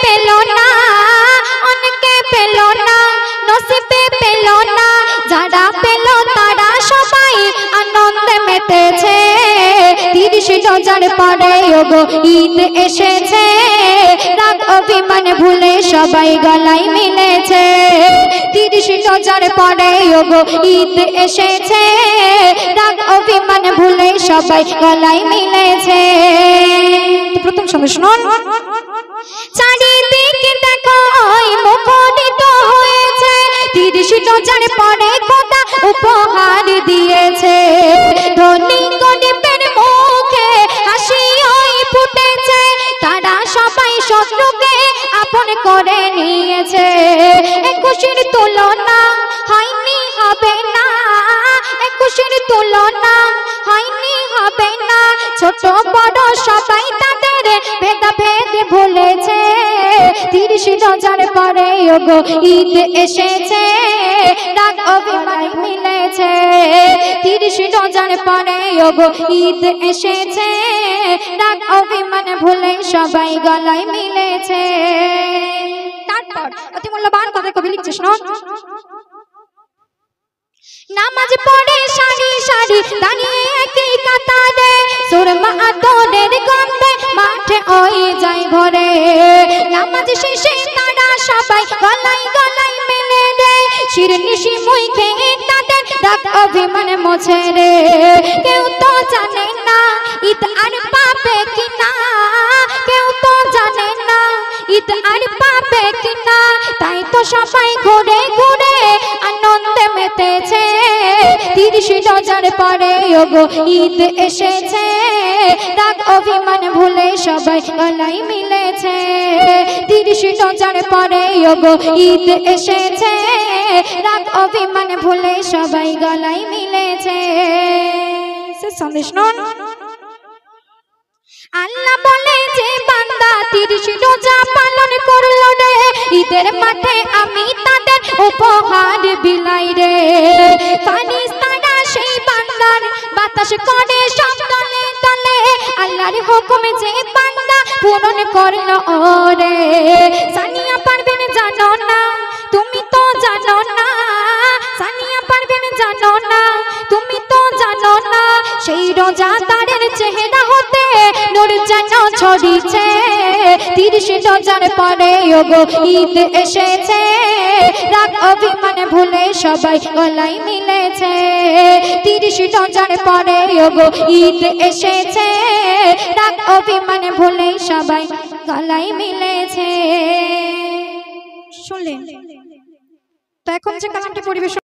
পেল না, অনেকে পেল না, নসিবে পেল না, যারা পেল তারা সবাই আনন্দে মেতেছে। 30 রোজার পরে ওগো ঈদ এসেছে, রাগ অভিমান ভুলে সবাই গলায় মিলেছে। 30 রোজার পরে ওগো ঈদ এসেছে, রাগ অভিমান ভুলে সবাই গলায় মিলেছে। প্রথম সঙ্গে শুনুন, চারিদিকে দেখো ওই মুখরিত হয়েছে, 30 রোজার পরে খোদা উপহার দিয়েছে। ধনী গরিবের মুখে হাসি ওই ফুটেছে, তারা সবাই শত্রুকে আপন করে নিয়েছে। খুশির তুলনা হয়নি হবে না, খুশির তুলনা হয়নি হবে না, ছোট বড় সবাই তাদের ভেদাভেদ ভুলেছে। 30 রোজার পরে ওগো ঈদ এসেছে, রাগ অভিমান মিলেছে। 30 রোজার পরে ওগো ঈদ এসেছে, রাগ অভিমান ভুলে সবাই গলায় মিলেছে। তারপর অতি মূল্যবান কথা কবি লিখছে, শুনুন। নামাজ পড়ে সারি সারি দাঁড়িয়ে একই কাতারে, সুরমা আতরের গন্ধে মাঠে ওই যায় ভরে। নামাজ শেষে তারা সবাই গলায় গলায় মেলে রে, শিরনিশি মুই খেয়ে তাদের রাগ অভিমান মোছে রে। কেউ তো জানে না ঈদ আর পাবে কিনা, কেউ তো জানে না ঈদ আর পাবে কিনা, তাই তো সবাই ঘুরে ঘুরে আনন্দে মেতেছে। 30 রোজার পরে ওগো ঈদ এসেছে, রাগ অভিমান ভুলে সবাই গলায় মিলেছে। 30 রোজার পরে ওগো ঈদ এসেছে, রাগ অভিমান ভুলে সবাই গলায় মিলেছে। সন্দেশ নন, আল্লাহ বলে যে বান্দা 30 রোজা পালন করলো রে, ঈদের মাঠে আমি তাদের উপহার বিলাই রে। ফারিস্তারা সেই বান্দার বাতাস করে সব তলে তলে, আল্লাহর হুকুমে যে বান্দা পূরণ করলো ওরে। সানিয়া পারবেন জানো না, তুমি তো জানো না, সানিয়া পারবেন জানো না, তুমি তো জানো না, সেই রোজাদারের চেহারা হতে নূর যেন ছড়িয়েছে। 30 রোজার পরে ওগো ঈদ এসেছে, রাগ অভিমান ভুলে সবাই গলায় মিলেছে। 30 রোজার পরে ওগো ঈদ এসেছে, রাগ অভিমান ভুলে সবাই গলায় মিলেছে। শুনলেন তো, এখন যে কালামটি পরিবেশন